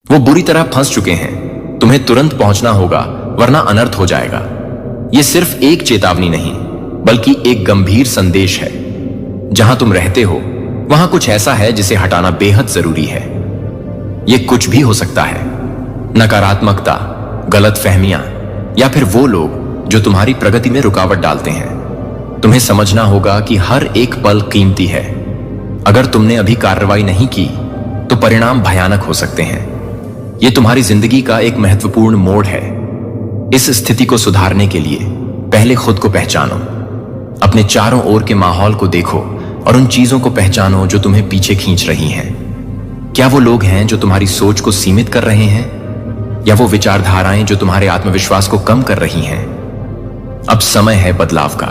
वो बुरी तरह फंस चुके हैं। तुम्हें तुरंत पहुंचना होगा, वरना अनर्थ हो जाएगा। ये सिर्फ एक चेतावनी नहीं, बल्कि एक गंभीर संदेश है। जहां तुम रहते हो वहां कुछ ऐसा है जिसे हटाना बेहद जरूरी है। यह कुछ भी हो सकता है, नकारात्मकता, गलत फहमियां, या फिर वो लोग जो तुम्हारी प्रगति में रुकावट डालते हैं। तुम्हें समझना होगा कि हर एक पल कीमती है। अगर तुमने अभी कार्रवाई नहीं की तो परिणाम भयानक हो सकते हैं। यह तुम्हारी जिंदगी का एक महत्वपूर्ण मोड़ है। इस स्थिति को सुधारने के लिए पहले खुद को पहचानो। अपने चारों ओर के माहौल को देखो और उन चीजों को पहचानो जो तुम्हें पीछे खींच रही हैं। क्या वो लोग हैं जो तुम्हारी सोच को सीमित कर रहे हैं, या वो विचारधाराएं जो तुम्हारे आत्मविश्वास को कम कर रही हैं? अब समय है बदलाव का।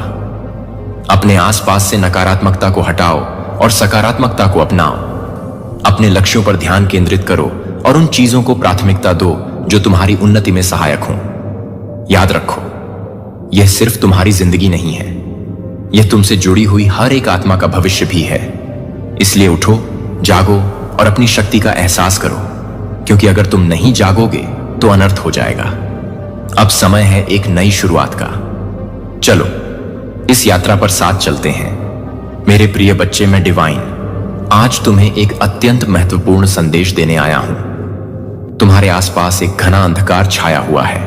अपने आसपास से नकारात्मकता को हटाओ और सकारात्मकता को अपनाओ। अपने लक्ष्यों पर ध्यान केंद्रित करो और उन चीजों को प्राथमिकता दो जो तुम्हारी उन्नति में सहायक हों। याद रखो, यह सिर्फ तुम्हारी जिंदगी नहीं है, यह तुमसे जुड़ी हुई हर एक आत्मा का भविष्य भी है। इसलिए उठो, जागो और अपनी शक्ति का एहसास करो, क्योंकि अगर तुम नहीं जागोगे तो अनर्थ हो जाएगा। अब समय है एक नई शुरुआत का। चलो इस यात्रा पर साथ चलते हैं। मेरे प्रिय बच्चे, मैं डिवाइन आज तुम्हें एक अत्यंत महत्वपूर्ण संदेश देने आया हूं। तुम्हारे आसपास एक घना अंधकार छाया हुआ है।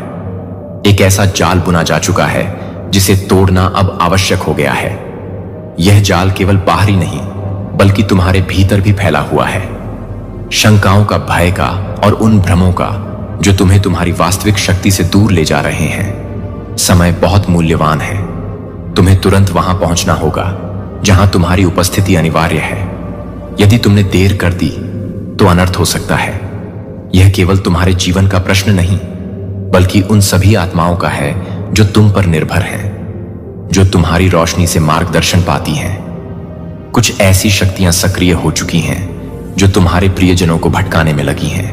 एक ऐसा जाल बुना जा चुका है जिसे तोड़ना अब आवश्यक हो गया है। यह जाल केवल बाहरी नहीं, बल्कि तुम्हारे भीतर भी फैला हुआ है। शंकाओं का, भय का और उन भ्रमों का जो तुम्हें तुम्हारी वास्तविक शक्ति से दूर ले जा रहे हैं। समय बहुत मूल्यवान है। तुम्हें तुरंत वहां पहुंचना होगा जहां तुम्हारी उपस्थिति अनिवार्य है। यदि तुमने देर कर दी तो अनर्थ हो सकता है। यह केवल तुम्हारे जीवन का प्रश्न नहीं, बल्कि उन सभी आत्माओं का है जो तुम पर निर्भर हैं, जो तुम्हारी रोशनी से मार्गदर्शन पाती हैं। कुछ ऐसी शक्तियां सक्रिय हो चुकी हैं जो तुम्हारे प्रियजनों को भटकाने में लगी हैं।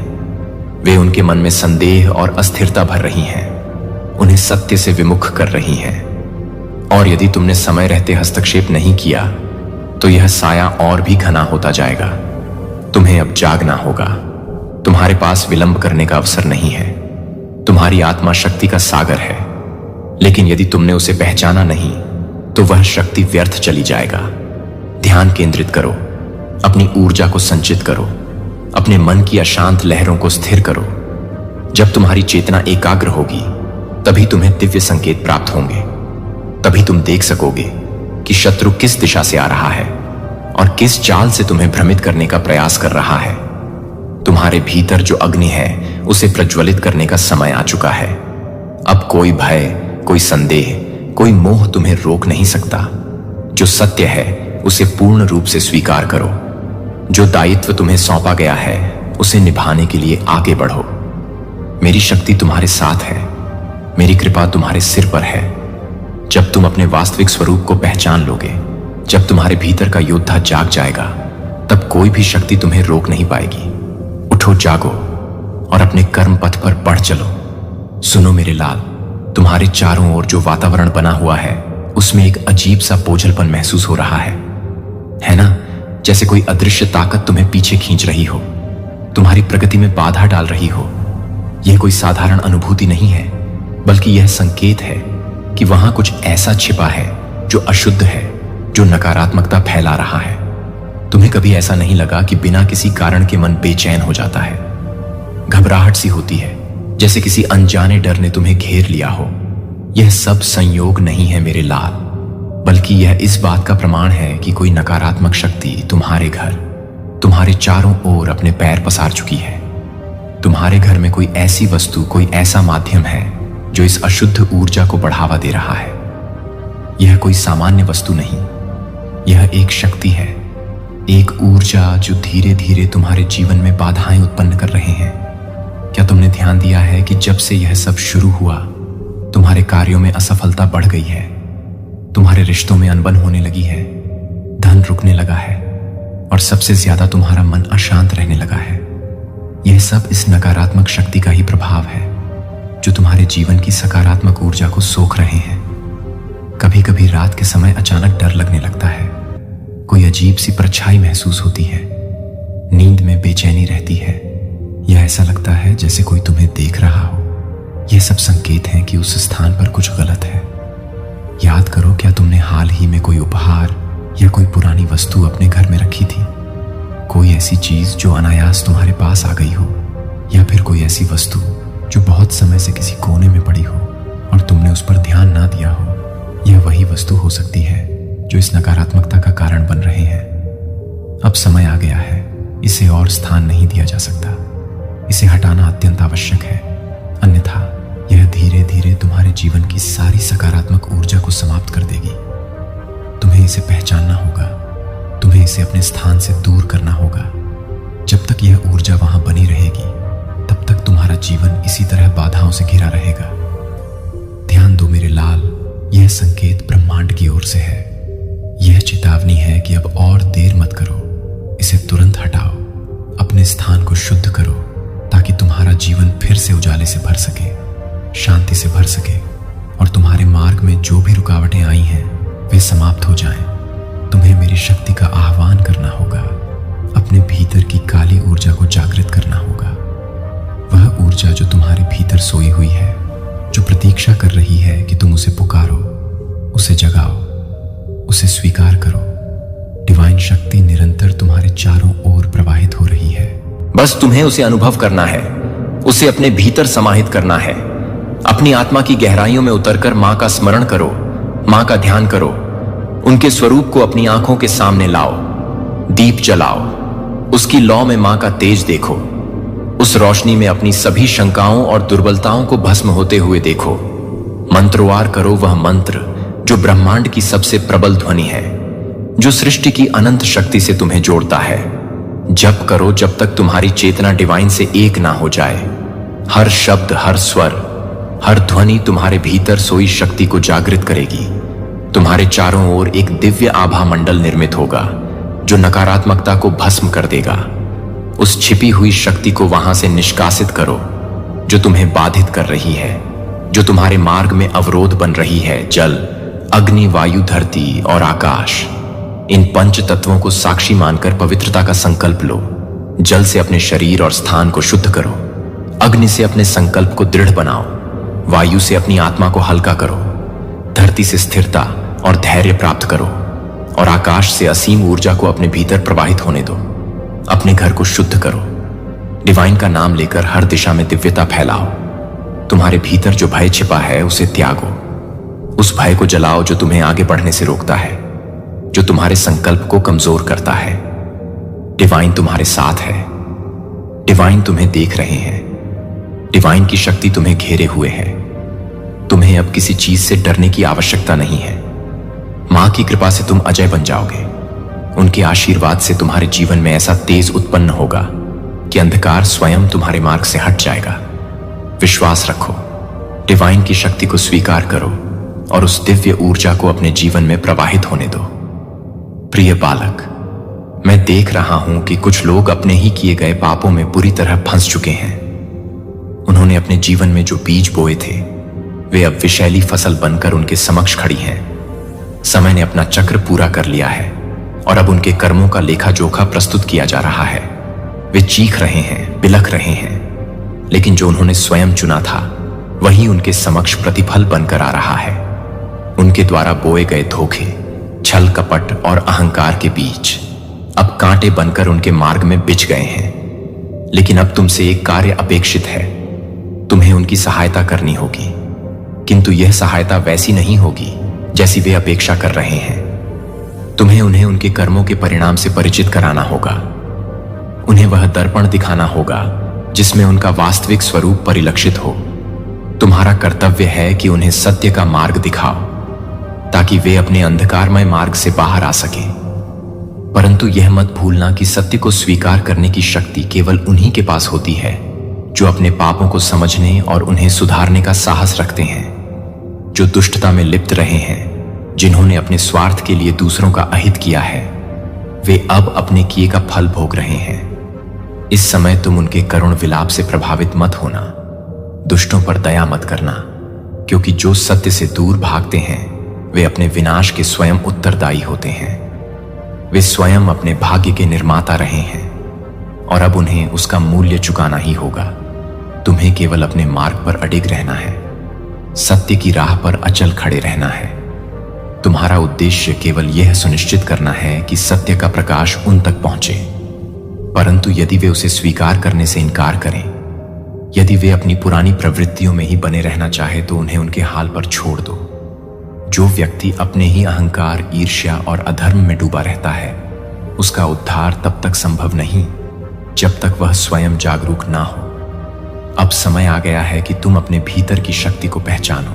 वे उनके मन में संदेह और अस्थिरता भर रही हैं, उन्हें सत्य से विमुख कर रही हैं। और यदि तुमने समय रहते हस्तक्षेप नहीं किया तो यह साया और भी घना होता जाएगा। तुम्हें अब जागना होगा। तुम्हारे पास विलंब करने का अवसर नहीं है। तुम्हारी आत्मा शक्ति का सागर है, लेकिन यदि तुमने उसे पहचाना नहीं तो वह शक्ति व्यर्थ चली जाएगा। ध्यान केंद्रित करो, अपनी ऊर्जा को संचित करो, अपने मन की अशांत लहरों को स्थिर करो। जब तुम्हारी चेतना एकाग्र होगी तभी तुम्हें दिव्य संकेत प्राप्त होंगे। तभी तुम देख सकोगे कि शत्रु किस दिशा से आ रहा है और किस चाल से तुम्हें भ्रमित करने का प्रयास कर रहा है। तुम्हारे भीतर जो अग्नि है उसे प्रज्वलित करने का समय आ चुका है। अब कोई भय, कोई संदेह, कोई मोह तुम्हें रोक नहीं सकता। जो सत्य है उसे पूर्ण रूप से स्वीकार करो। जो दायित्व तुम्हें सौंपा गया है उसे निभाने के लिए आगे बढ़ो। मेरी शक्ति तुम्हारे साथ है, मेरी कृपा तुम्हारे सिर पर है। जब तुम अपने वास्तविक स्वरूप को पहचान लोगे, जब तुम्हारे भीतर का योद्धा जाग जाएगा, तब कोई भी शक्ति तुम्हें रोक नहीं पाएगी। उठो, जागो और अपने कर्म पथ पर बढ़ चलो। सुनो मेरे लाल, तुम्हारे चारों ओर जो वातावरण बना हुआ है उसमें एक अजीब सा बोझलपन महसूस हो रहा है ना? जैसे कोई अदृश्य ताकत तुम्हें पीछे खींच रही हो, तुम्हारी प्रगति में बाधा डाल रही हो। यह कोई साधारण अनुभूति नहीं है, बल्कि यह संकेत है कि वहां कुछ ऐसा छिपा है जो अशुद्ध है, जो नकारात्मकता फैला रहा है। तुम्हें कभी ऐसा नहीं लगा कि बिना किसी कारण के मन बेचैन हो जाता है? घबराहट सी होती है, जैसे किसी अनजाने डर ने तुम्हें घेर लिया हो। यह सब संयोग नहीं है मेरे लाल, बल्कि यह इस बात का प्रमाण है कि कोई नकारात्मक शक्ति तुम्हारे घर, तुम्हारे चारों ओर अपने पैर पसार चुकी है। तुम्हारे घर में कोई ऐसी वस्तु, कोई ऐसा माध्यम है जो इस अशुद्ध ऊर्जा को बढ़ावा दे रहा है। यह कोई सामान्य वस्तु नहीं, यह एक शक्ति है, एक ऊर्जा जो धीरे धीरे तुम्हारे जीवन में बाधाएं उत्पन्न कर रहे हैं। क्या तुमने ध्यान दिया है कि जब से यह सब शुरू हुआ तुम्हारे कार्यों में असफलता बढ़ गई है, तुम्हारे रिश्तों में अनबन होने लगी है, धन रुकने लगा है और सबसे ज्यादा तुम्हारा मन अशांत रहने लगा है? यह सब इस नकारात्मक शक्ति का ही प्रभाव है जो तुम्हारे जीवन की सकारात्मक ऊर्जा को सोख रहे हैं। कभी कभी रात के समय अचानक डर लगने लगता है, कोई अजीब सी परछाई महसूस होती है, नींद में बेचैनी रहती है या ऐसा लगता है जैसे कोई तुम्हें देख रहा हो, यह सब संकेत हैं कि उस स्थान पर कुछ गलत है। याद करो, क्या तुमने हाल ही में कोई उपहार या कोई पुरानी वस्तु अपने घर में रखी थी? कोई ऐसी चीज जो अनायास तुम्हारे पास आ गई हो, या फिर कोई ऐसी वस्तु जो बहुत समय से किसी कोने में पड़ी हो और तुमने उस पर ध्यान ना दिया हो? यह वही वस्तु हो सकती है जो इस नकारात्मकता का कारण बन रहे हैं। अब समय आ गया है, इसे और स्थान नहीं दिया जा सकता। इसे हटाना अत्यंत आवश्यक है, अन्यथा यह धीरे धीरे तुम्हारे जीवन की सारी सकारात्मक ऊर्जा को समाप्त कर देगी। तुम्हें इसे पहचानना होगा, तुम्हें इसे अपने स्थान से दूर करना होगा। जब तक यह ऊर्जा वहां बनी रहेगी, तब तक तुम्हारा जीवन इसी तरह बाधाओं से घिरा रहेगा। ध्यान दो मेरे लाल, यह संकेत ब्रह्मांड की ओर से है। यह चेतावनी है कि अब और देर मत करो, इसे तुरंत हटाओ, अपने स्थान को शुद्ध करो, ताकि तुम्हारा जीवन फिर से उजाले से भर सके, शांति से भर सके, और तुम्हारे मार्ग में जो भी रुकावटें आई हैं वे समाप्त हो जाएं। तुम्हें मेरी शक्ति का आह्वान करना होगा, अपने भीतर की काली ऊर्जा को जागृत करना होगा। वह ऊर्जा जो तुम्हारे भीतर सोई हुई है, जो प्रतीक्षा कर रही है कि तुम उसे पुकारो, उसे जगाओ, उसे स्वीकार करो। डिवाइन शक्ति निरंतर तुम्हारे चारों ओर प्रवाहित हो रही है। बस तुम्हें उसे अनुभव करना है, उसे अपने भीतर समाहित करना है। अपनी आत्मा की गहराइयों में उतरकर मां का स्मरण करो, मां का ध्यान करो, उनके स्वरूप को अपनी आंखों के सामने लाओ, दीप जलाओ, उसकी लौ में मां का तेज देखो, उस रोशनी में अपनी सभी शंकाओं और दुर्बलताओं को भस्म होते हुए देखो। मंत्रवार करो वह मंत्र जो ब्रह्मांड की सबसे प्रबल ध्वनि है, जो सृष्टि की अनंत शक्ति से तुम्हें जोड़ता है। जप करो जब तक तुम्हारी चेतना डिवाइन से एक ना हो जाए। हर शब्द, हर स्वर, हर ध्वनि तुम्हारे भीतर सोई शक्ति को जागृत करेगी। तुम्हारे चारों ओर एक दिव्य आभा मंडल निर्मित होगा जो नकारात्मकता को भस्म कर देगा। उस छिपी हुई शक्ति को वहां से निष्कासित करो जो तुम्हें बाधित कर रही है, जो तुम्हारे मार्ग में अवरोध बन रही है। जल, अग्नि, वायु, धरती और आकाश, इन पंच तत्वों को साक्षी मानकर पवित्रता का संकल्प लो। जल से अपने शरीर और स्थान को शुद्ध करो, अग्नि से अपने संकल्प को दृढ़ बनाओ, वायु से अपनी आत्मा को हल्का करो, धरती से स्थिरता और धैर्य प्राप्त करो, और आकाश से असीम ऊर्जा को अपने भीतर प्रवाहित होने दो। अपने घर को शुद्ध करो, डिवाइन का नाम लेकर हर दिशा में दिव्यता फैलाओ। तुम्हारे भीतर जो भय छिपा है उसे त्यागो, उस भय को जलाओ जो तुम्हें आगे बढ़ने से रोकता है, जो तुम्हारे संकल्प को कमजोर करता है। डिवाइन तुम्हारे साथ है, डिवाइन तुम्हें देख रहे हैं, डिवाइन की शक्ति तुम्हें घेरे हुए है। तुम्हें अब किसी चीज से डरने की आवश्यकता नहीं है। मां की कृपा से तुम अजय बन जाओगे। उनके आशीर्वाद से तुम्हारे जीवन में ऐसा तेज उत्पन्न होगा कि अंधकार स्वयं तुम्हारे मार्ग से हट जाएगा। विश्वास रखो, डिवाइन की शक्ति को स्वीकार करो और उस दिव्य ऊर्जा को अपने जीवन में प्रवाहित होने दो। प्रिय बालक, मैं देख रहा हूं कि कुछ लोग अपने ही किए गए पापों में बुरी तरह फंस चुके हैं। उन्होंने अपने जीवन में जो बीज बोए थे वे अब विषैली फसल बनकर उनके समक्ष खड़ी हैं। समय ने अपना चक्र पूरा कर लिया है और अब उनके कर्मों का लेखा जोखा प्रस्तुत किया जा रहा है। वे चीख रहे हैं, बिलख रहे हैं, लेकिन जो उन्होंने स्वयं चुना था वही उनके समक्ष प्रतिफल बनकर आ रहा है। उनके द्वारा बोए गए धोखे, छल कपट और अहंकार के बीज अब कांटे बनकर उनके मार्ग में बिछ गए हैं। लेकिन अब तुमसे एक कार्य अपेक्षित है। तुम्हें उनकी सहायता करनी होगी, किंतु यह सहायता वैसी नहीं होगी जैसी वे अपेक्षा कर रहे हैं। तुम्हें उन्हें उनके कर्मों के परिणाम से परिचित कराना होगा। उन्हें वह दर्पण दिखाना होगा जिसमें उनका वास्तविक स्वरूप परिलक्षित हो। तुम्हारा कर्तव्य है कि उन्हें सत्य का मार्ग दिखाओ ताकि वे अपने अंधकारमय मार्ग से बाहर आ सकें। परंतु यह मत भूलना कि सत्य को स्वीकार करने की शक्ति केवल उन्हीं के पास होती है जो अपने पापों को समझने और उन्हें सुधारने का साहस रखते हैं, जो दुष्टता में लिप्त रहे हैं, जिन्होंने अपने स्वार्थ के लिए दूसरों का अहित किया है। वे अब अपने किए का फल भोग रहे हैं। इस समय तुम उनके करुण विलाप से प्रभावित मत होना, दुष्टों पर दया मत करना, क्योंकि जो सत्य से दूर भागते हैं वे अपने विनाश के स्वयं उत्तरदायी होते हैं। वे स्वयं अपने भाग्य के निर्माता रहे हैं और अब उन्हें उसका मूल्य चुकाना ही होगा। तुम्हें केवल अपने मार्ग पर अडिग रहना है, सत्य की राह पर अचल खड़े रहना है। तुम्हारा उद्देश्य केवल यह सुनिश्चित करना है कि सत्य का प्रकाश उन तक पहुंचे। परंतु यदि वे उसे स्वीकार करने से इनकार करें, यदि वे अपनी पुरानी प्रवृत्तियों में ही बने रहना चाहे, तो उन्हें उनके हाल पर छोड़ दो। जो व्यक्ति अपने ही अहंकार, ईर्ष्या और अधर्म में डूबा रहता है, उसका उद्धार तब तक संभव नहीं जब तक वह स्वयं जागरूक ना हो। अब समय आ गया है कि तुम अपने भीतर की शक्ति को पहचानो।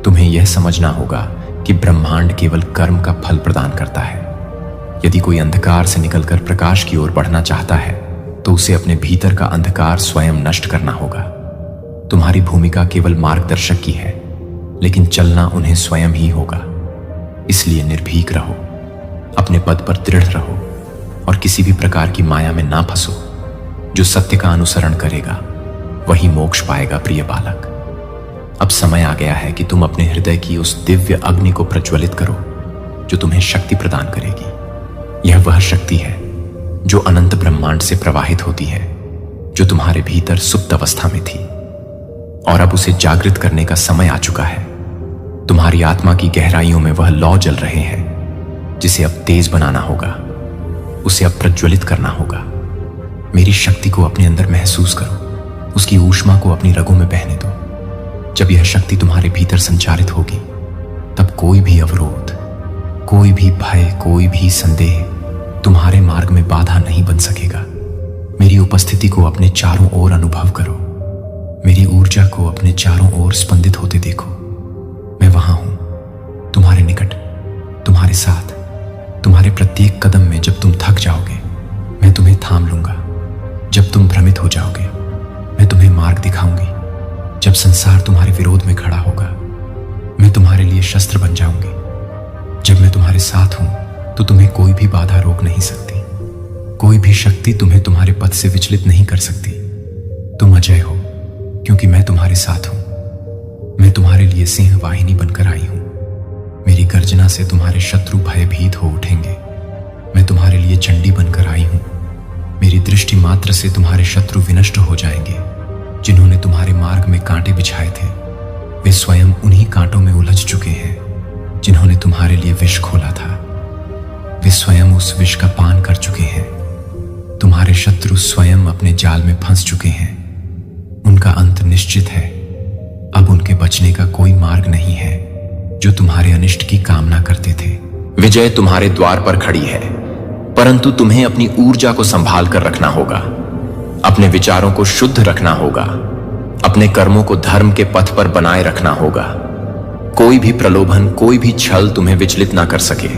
तुम्हें यह समझना होगा कि ब्रह्मांड केवल कर्म का फल प्रदान करता है। यदि कोई अंधकार से निकलकर प्रकाश की ओर बढ़ना चाहता है, तो उसे अपने भीतर का अंधकार स्वयं नष्ट करना होगा। तुम्हारी भूमिका केवल मार्गदर्शक की है, लेकिन चलना उन्हें स्वयं ही होगा। इसलिए निर्भीक रहो, अपने पद पर दृढ़ रहो और किसी भी प्रकार की माया में ना फंसो। जो सत्य का अनुसरण करेगा वही मोक्ष पाएगा। प्रिय बालक, अब समय आ गया है कि तुम अपने हृदय की उस दिव्य अग्नि को प्रज्वलित करो जो तुम्हें शक्ति प्रदान करेगी। यह वह शक्ति है जो अनंत ब्रह्मांड से प्रवाहित होती है, जो तुम्हारे भीतर सुप्त अवस्था में थी, और अब उसे जागृत करने का समय आ चुका है। तुम्हारी आत्मा की गहराइयों में वह लौ जल रहे हैं जिसे अब तेज बनाना होगा, उसे अब प्रज्वलित करना होगा। मेरी शक्ति को अपने अंदर महसूस करो, उसकी ऊष्मा को अपनी रगों में बहने दो। जब यह शक्ति तुम्हारे भीतर संचारित होगी, तब कोई भी अवरोध, कोई भी भय, कोई भी संदेह तुम्हारे मार्ग में बाधा नहीं बन सकेगा। मेरी उपस्थिति को अपने चारों ओर अनुभव करो, मेरी ऊर्जा को अपने चारों ओर स्पंदित होते देखो। मैं वहां हूं, तुम्हारे निकट, तुम्हारे साथ। तुम्हारे प्रत्येक कदम में जब तुम थक जाओगे, मैं तुम्हें थाम लूंगा। जब तुम भ्रमित हो जाओगे, मैं तुम्हें मार्ग दिखाऊंगी। जब संसार तुम्हारे विरोध में खड़ा होगा, मैं तुम्हारे लिए शस्त्र बन जाऊंगी। जब मैं तुम्हारे साथ हूं, तो तुम्हें कोई भी बाधा रोक नहीं सकती। कोई भी शक्ति तुम्हें तुम्हारे पथ से विचलित नहीं कर सकती। तुम अजय हो, क्योंकि मैं तुम्हारे साथ हूं। मैं तुम्हारे लिए सिंह वाहिनी बनकर आई हूं। मेरी गर्जना से तुम्हारे शत्रु भयभीत हो उठेंगे। मैं तुम्हारे लिए चंडी बनकर आई हूं। मेरी दृष्टि मात्र से तुम्हारे शत्रु विनष्ट हो जाएंगे। जिन्होंने तुम्हारे मार्ग में कांटे बिछाए थे, वे स्वयं उन्हीं कांटों में उलझ चुके हैं। जिन्होंने तुम्हारे लिए विष खोला था, वे स्वयं उस विष का पान कर चुके हैं। तुम्हारे शत्रु स्वयं अपने जाल में फंस चुके हैं। उनका अंत निश्चित है। अब उनके बचने का कोई मार्ग नहीं है। जो तुम्हारे अनिष्ट की कामना करते थे, विजय तुम्हारे द्वार पर खड़ी है, परंतु तुम्हें अपनी ऊर्जा को संभाल कर रखना होगा। अपने विचारों को शुद्ध रखना होगा। अपने कर्मों को धर्म के पथ पर बनाए रखना होगा। कोई भी प्रलोभन, कोई भी छल तुम्हें विचलित ना कर सके।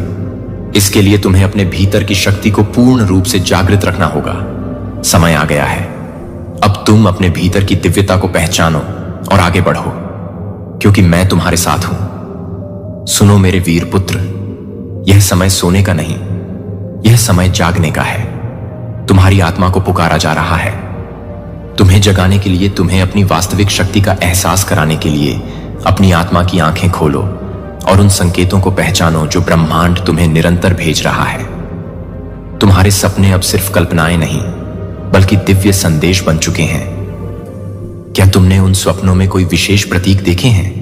इसके लिए तुम्हें अपने भीतर की शक्ति को पूर्ण रूप से जागृत रखना होगा। समय आ गया है। अब तुम अपने भीतर की दिव्यता को पहचानो और आगे बढ़ो, क्योंकि मैं तुम्हारे साथ हूं। सुनो मेरे वीर पुत्र, यह समय सोने का नहीं, यह समय जागने का है। तुम्हारी आत्मा को पुकारा जा रहा है। तुम्हें जगाने के लिए, तुम्हें अपनी वास्तविक शक्ति का एहसास कराने के लिए अपनी आत्मा की आंखें खोलो और उन संकेतों को पहचानो जो ब्रह्मांड तुम्हें निरंतर भेज रहा है। तुम्हारे सपने अब सिर्फ कल्पनाएं नहीं, बल्कि दिव्य संदेश बन चुके हैं। क्या तुमने उन स्वप्नों में कोई विशेष प्रतीक देखे हैं?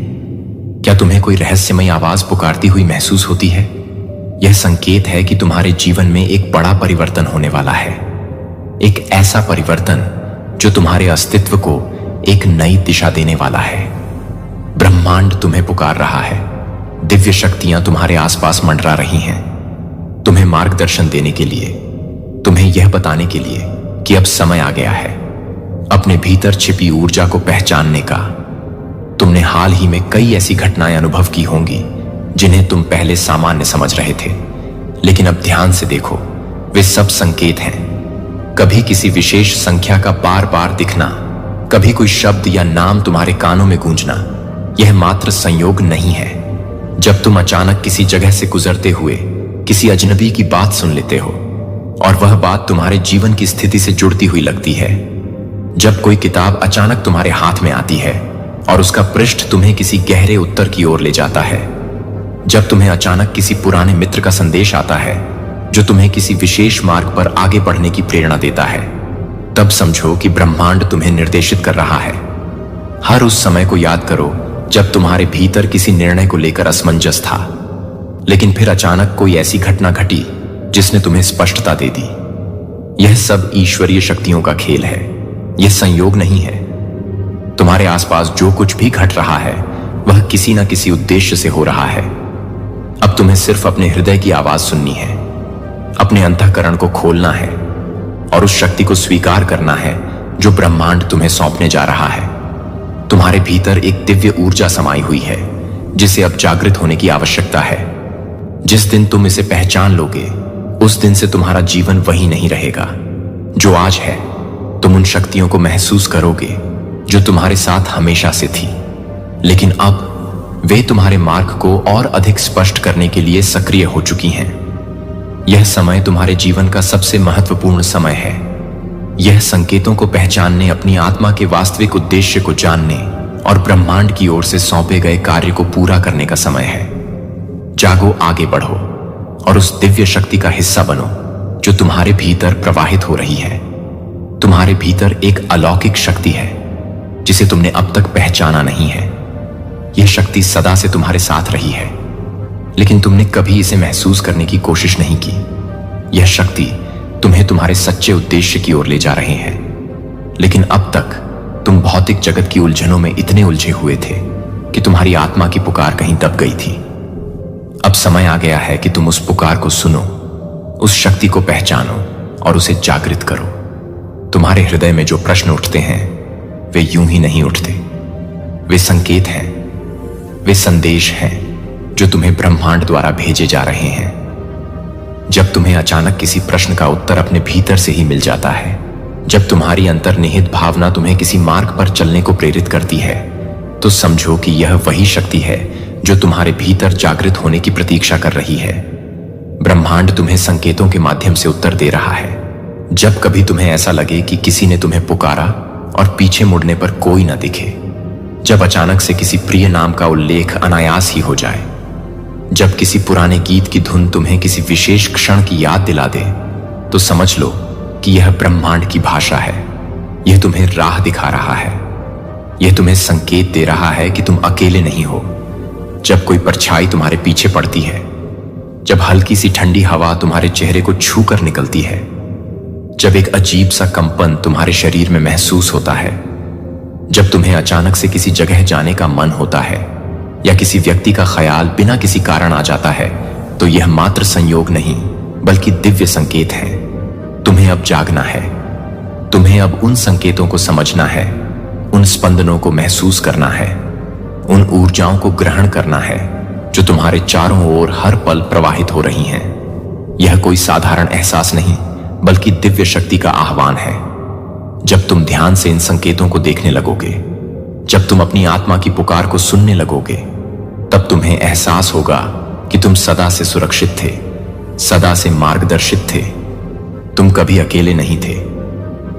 क्या तुम्हें कोई रहस्यमय आवाज पुकारती हुई महसूस होती है? यह संकेत है कि तुम्हारे जीवन में एक बड़ा परिवर्तन होने वाला है। एक ऐसा परिवर्तन जो तुम्हारे अस्तित्व को एक नई दिशा देने वाला है। ब्रह्मांड तुम्हें पुकार रहा है। दिव्य शक्तियां तुम्हारे आसपास मंडरा रही हैं, तुम्हें मार्गदर्शन देने के लिए, तुम्हें यह बताने के लिए कि अब समय आ गया है अपने भीतर छिपी ऊर्जा को पहचानने का। तुमने हाल ही में कई ऐसी घटनाएं अनुभव की होंगी जिन्हें तुम पहले सामान्य समझ रहे थे, लेकिन अब ध्यान से देखो, वे सब संकेत हैं। कभी किसी विशेष संख्या का बार बार दिखना, कभी कोई शब्द या नाम तुम्हारे कानों में गूंजना, यह मात्र संयोग नहीं है। जब तुम अचानक किसी जगह से गुजरते हुए किसी अजनबी की बात सुन लेते हो और वह बात तुम्हारे जीवन की स्थिति से जुड़ती हुई लगती है, जब कोई किताब अचानक तुम्हारे हाथ में आती है और उसका पृष्ठ तुम्हें किसी गहरे उत्तर की ओर ले जाता है, जब तुम्हें अचानक किसी पुराने मित्र का संदेश आता है जो तुम्हें किसी विशेष मार्ग पर आगे बढ़ने की प्रेरणा देता है, तब समझो कि ब्रह्मांड तुम्हें निर्देशित कर रहा है। हर उस समय को याद करो जब तुम्हारे भीतर किसी निर्णय को लेकर असमंजस था, लेकिन फिर अचानक कोई ऐसी घटना घटी जिसने तुम्हें स्पष्टता दे दी। यह सब ईश्वरीय शक्तियों का खेल है, यह संयोग नहीं है। तुम्हारे आसपास जो कुछ भी घट रहा है वह किसी न किसी उद्देश्य से हो रहा है। अब तुम्हें सिर्फ अपने हृदय की आवाज सुननी है, अपने अंतःकरण को खोलना है और उस शक्ति को स्वीकार करना है जो ब्रह्मांड तुम्हें सौंपने जा रहा है। तुम्हारे भीतर एक दिव्य ऊर्जा समाई हुई है जिसे अब जागृत होने की आवश्यकता है। जिस दिन तुम इसे पहचान लोगे उस दिन से तुम्हारा जीवन वही नहीं रहेगा जो आज है। तुम उन शक्तियों को महसूस करोगे जो तुम्हारे साथ हमेशा से थी, लेकिन अब वे तुम्हारे मार्ग को और अधिक स्पष्ट करने के लिए सक्रिय हो चुकी हैं। यह समय तुम्हारे जीवन का सबसे महत्वपूर्ण समय है। यह संकेतों को पहचानने, अपनी आत्मा के वास्तविक उद्देश्य को जानने और ब्रह्मांड की ओर से सौंपे गए कार्य को पूरा करने का समय है। जागो, आगे बढ़ो और उस दिव्य शक्ति का हिस्सा बनो जो तुम्हारे भीतर प्रवाहित हो रही है। तुम्हारे भीतर एक अलौकिक शक्ति है जिसे तुमने अब तक पहचाना नहीं है। यह शक्ति सदा से तुम्हारे साथ रही है, लेकिन तुमने कभी इसे महसूस करने की कोशिश नहीं की। यह शक्ति तुम्हें तुम्हारे सच्चे उद्देश्य की ओर ले जा रहे हैं, लेकिन अब तक तुम भौतिक जगत की उलझनों में इतने उलझे हुए थे कि तुम्हारी आत्मा की पुकार कहीं दब गई थी। अब समय आ गया है कि तुम उस पुकार को सुनो, उस शक्ति को पहचानो और उसे जागृत करो। तुम्हारे हृदय में जो प्रश्न उठते हैं वे यूं ही नहीं उठते। वे संकेत हैं, वे संदेश हैं जो तुम्हें ब्रह्मांड द्वारा भेजे जा रहे हैं। जब तुम्हें अचानक किसी प्रश्न का उत्तर अपने भीतर से ही मिल जाता है, जब तुम्हारी अंतर्निहित भावना तुम्हें किसी मार्ग पर चलने को प्रेरित करती है, तो समझो कि यह वही शक्ति है जो तुम्हारे भीतर जागृत होने की प्रतीक्षा कर रही है। ब्रह्मांड तुम्हें संकेतों के माध्यम से उत्तर दे रहा है। जब कभी तुम्हें ऐसा लगे कि किसी ने तुम्हें पुकारा और पीछे मुड़ने पर कोई न दिखे, जब अचानक से किसी प्रिय नाम का उल्लेख अनायास ही हो जाए, जब किसी पुराने गीत की धुन तुम्हें किसी विशेष क्षण की याद दिला दे, तो समझ लो कि यह ब्रह्मांड की भाषा है। यह तुम्हें राह दिखा रहा है, यह तुम्हें संकेत दे रहा है कि तुम अकेले नहीं हो। जब कोई परछाई तुम्हारे पीछे पड़ती है, जब हल्की सी ठंडी हवा तुम्हारे चेहरे को छू कर निकलती है, जब एक अजीब सा कंपन तुम्हारे शरीर में महसूस होता है, जब तुम्हें अचानक से किसी जगह जाने का मन होता है या किसी व्यक्ति का ख्याल बिना किसी कारण आ जाता है, तो यह मात्र संयोग नहीं बल्कि दिव्य संकेत है। तुम्हें अब जागना है, तुम्हें अब उन संकेतों को समझना है, उन स्पंदनों को महसूस करना है, उन ऊर्जाओं को ग्रहण करना है जो तुम्हारे चारों ओर हर पल प्रवाहित हो रही हैं। यह कोई साधारण एहसास नहीं बल्कि दिव्य शक्ति का आह्वान है। जब तुम ध्यान से इन संकेतों को देखने लगोगे, जब तुम अपनी आत्मा की पुकार को सुनने लगोगे, तब तुम्हें एहसास होगा कि तुम सदा से सुरक्षित थे, सदा से मार्गदर्शित थे। तुम कभी अकेले नहीं थे।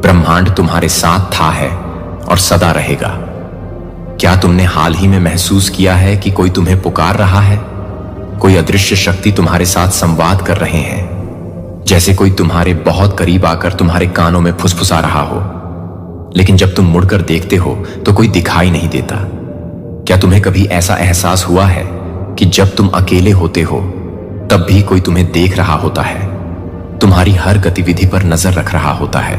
ब्रह्मांड तुम्हारे साथ था, है और सदा रहेगा। क्या तुमने हाल ही में महसूस किया है कि कोई तुम्हें पुकार रहा है? कोई अदृश्य शक्ति तुम्हारे साथ संवाद कर रहे हैं, जैसे कोई तुम्हारे बहुत करीब आकर तुम्हारे कानों में फुसफुसा रहा हो, लेकिन जब तुम मुड़कर देखते हो तो कोई दिखाई नहीं देता। क्या तुम्हें कभी ऐसा एहसास हुआ है कि जब तुम अकेले होते हो तब भी कोई तुम्हें देख रहा होता है, तुम्हारी हर गतिविधि पर नजर रख रहा होता है?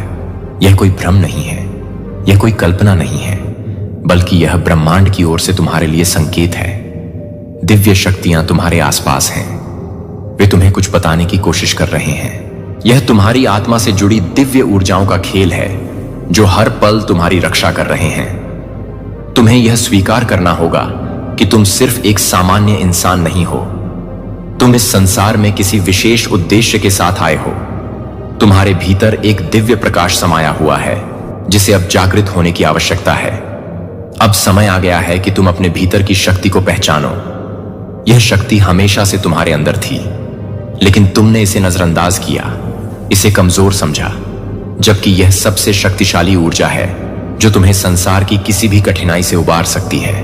यह कोई भ्रम नहीं है, यह कोई कल्पना नहीं है, बल्कि यह ब्रह्मांड की ओर से तुम्हारे लिए संकेत है। दिव्य शक्तियां तुम्हारे आसपास हैं, वे तुम्हें कुछ बताने की कोशिश कर रहे हैं। यह तुम्हारी आत्मा से जुड़ी दिव्य ऊर्जाओं का खेल है जो हर पल तुम्हारी रक्षा कर रहे हैं। तुम्हें यह स्वीकार करना होगा कि तुम सिर्फ एक सामान्य इंसान नहीं हो। तुम इस संसार में किसी विशेष उद्देश्य के साथ आए हो। तुम्हारे भीतर एक दिव्य प्रकाश समाया हुआ है जिसे अब जागृत होने की आवश्यकता है। अब समय आ गया है कि तुम अपने भीतर की शक्ति को पहचानो। यह शक्ति हमेशा से तुम्हारे अंदर थी, लेकिन तुमने इसे नजरअंदाज किया, इसे कमजोर समझा, जबकि यह सबसे शक्तिशाली ऊर्जा है जो तुम्हें संसार की किसी भी कठिनाई से उबार सकती है।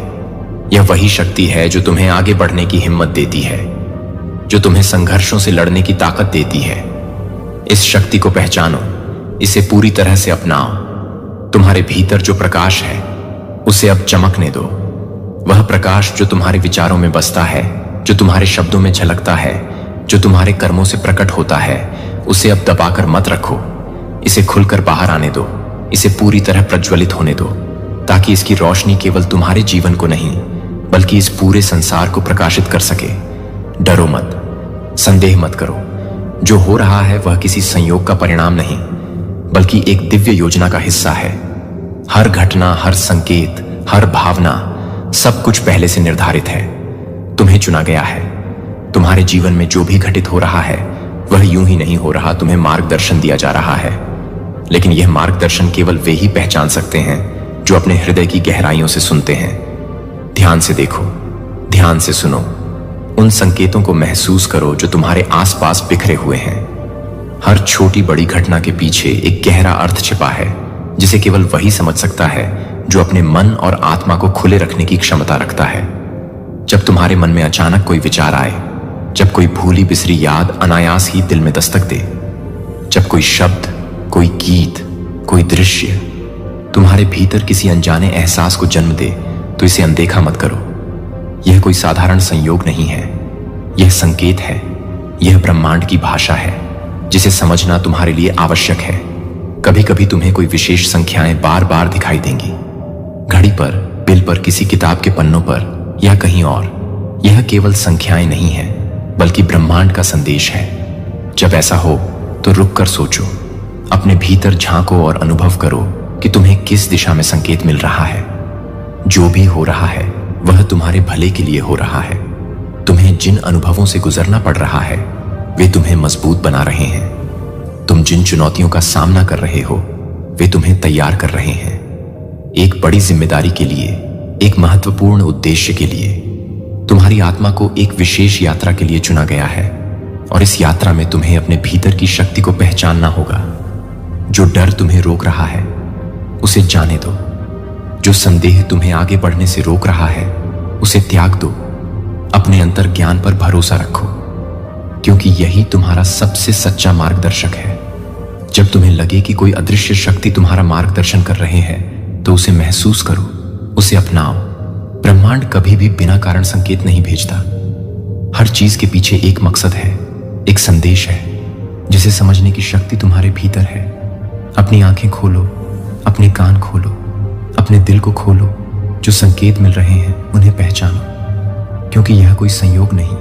यह वही शक्ति है जो तुम्हें आगे बढ़ने की हिम्मत देती है, जो तुम्हें संघर्षों से लड़ने की ताकत देती है। इस शक्ति को पहचानो, इसे पूरी तरह से अपनाओ। तुम्हारे भीतर जो प्रकाश है उसे अब चमकने दो। वह प्रकाश जो तुम्हारे विचारों में बसता है, जो तुम्हारे शब्दों में झलकता है, जो तुम्हारे कर्मों से प्रकट होता है, उसे अब दबाकर मत रखो। इसे खुलकर बाहर आने दो। इसे पूरी तरह प्रज्वलित होने दो, ताकि इसकी रोशनी केवल तुम्हारे जीवन को नहीं बल्कि इस पूरे संसार को प्रकाशित कर सके। डरो मत, संदेह मत करो। जो हो रहा है वह किसी संयोग का परिणाम नहीं बल्कि एक दिव्य योजना का हिस्सा है। हर घटना, हर संकेत, हर भावना, सब कुछ पहले से निर्धारित है। तुम्हें चुना गया है। तुम्हारे जीवन में जो भी घटित हो रहा है वह यूं ही नहीं हो रहा, तुम्हें मार्गदर्शन दिया जा रहा है। लेकिन यह मार्गदर्शन केवल वे ही पहचान सकते हैं जो अपने हृदय की गहराइयों से सुनते हैं। ध्यान से देखो, ध्यान से सुनो, उन संकेतों को महसूस करो जो तुम्हारे आसपास बिखरे हुए हैं। हर छोटी बड़ी घटना के पीछे एक गहरा अर्थ छिपा है, जिसे केवल वही समझ सकता है जो अपने मन और आत्मा को खुले रखने की क्षमता रखता है। जब तुम्हारे मन में अचानक कोई विचार आए, जब कोई भूली बिसरी याद अनायास ही दिल में दस्तक दे, जब कोई शब्द, कोई गीत, कोई दृश्य तुम्हारे भीतर किसी अनजाने एहसास को जन्म दे, तो इसे अनदेखा मत करो। यह कोई साधारण संयोग नहीं है, यह संकेत है। यह ब्रह्मांड की भाषा है जिसे समझना तुम्हारे लिए आवश्यक है। कभी कभी तुम्हें कोई विशेष संख्याएं बार बार दिखाई देंगी, घड़ी पर, बिल पर, किसी किताब के पन्नों पर या कहीं और। यह केवल संख्याएं नहीं है बल्कि ब्रह्मांड का संदेश है। जब ऐसा हो तो रुक कर सोचो, अपने भीतर झांको और अनुभव करो कि तुम्हें किस दिशा में संकेत मिल रहा है। जो भी हो रहा है वह तुम्हारे भले के लिए हो रहा है। तुम्हें जिन अनुभवों से गुजरना पड़ रहा है वे तुम्हें मजबूत बना रहे हैं। तुम जिन चुनौतियों का सामना कर रहे हो वे तुम्हें तैयार कर रहे हैं, एक बड़ी जिम्मेदारी के लिए, एक महत्वपूर्ण उद्देश्य के लिए। तुम्हारी आत्मा को एक विशेष यात्रा के लिए चुना गया है और इस यात्रा में तुम्हें अपने भीतर की शक्ति को पहचानना होगा। जो डर तुम्हें रोक रहा है उसे जाने दो। जो संदेह तुम्हें आगे बढ़ने से रोक रहा है उसे त्याग दो। अपने अंतर ज्ञान पर भरोसा रखो, क्योंकि यही तुम्हारा सबसे सच्चा मार्गदर्शक है। जब तुम्हें लगे कि कोई अदृश्य शक्ति तुम्हारा मार्गदर्शन कर रहे हैं तो उसे महसूस करो, उसे अपनाओ। ब्रह्मांड कभी भी बिना कारण संकेत नहीं भेजता। हर चीज के पीछे एक मकसद है, एक संदेश है जिसे समझने की शक्ति तुम्हारे भीतर है। अपनी आंखें खोलो, अपने कान खोलो, अपने दिल को खोलो। जो संकेत मिल रहे हैं उन्हें पहचानो, क्योंकि यह कोई संयोग नहीं,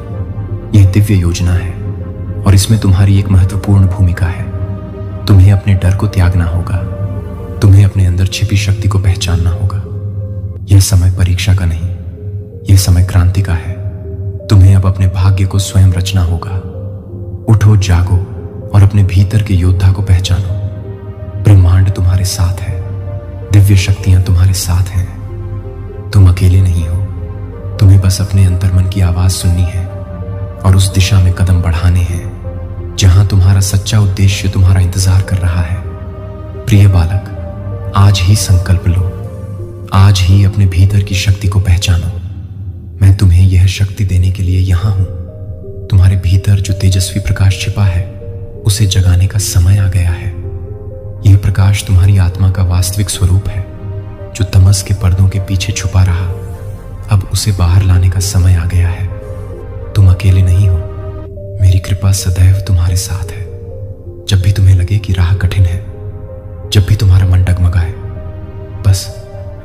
यह दिव्य योजना है और इसमें तुम्हारी एक महत्वपूर्ण भूमिका है। तुम्हें अपने डर को त्यागना होगा, तुम्हें अपने अंदर छिपी शक्ति को पहचानना होगा। यह समय परीक्षा का नहीं, यह समय क्रांति का है। तुम्हें अब अपने भाग्य को स्वयं रचना होगा। उठो, जागो और अपने भीतर के योद्धा को पहचानो। ब्रह्मांड तुम्हारे साथ है, दिव्य शक्तियां तुम्हारे साथ हैं। तुम अकेले नहीं हो। तुम्हें बस अपने अंतर्मन की आवाज सुननी है और उस दिशा में कदम बढ़ाने हैं जहां तुम्हारा सच्चा उद्देश्य तुम्हारा इंतजार कर रहा है। प्रिय बालक, आज ही संकल्प लो, आज ही अपने भीतर की शक्ति को पहचानो। मैं तुम्हें यह शक्ति देने के लिए यहां हूं। तुम्हारे भीतर जो तेजस्वी प्रकाश छिपा है उसे जगाने का समय आ गया है। यह प्रकाश तुम्हारी आत्मा का वास्तविक स्वरूप है, जो तमस के पर्दों के पीछे छुपा रहा। अब उसे बाहर लाने का समय आ गया है। तुम अकेले नहीं हो। मेरी कृपा सदैव तुम्हारे साथ है। जब भी तुम्हें लगे कि राह कठिन है, जब भी तुम्हारा मन डगमगाए, बस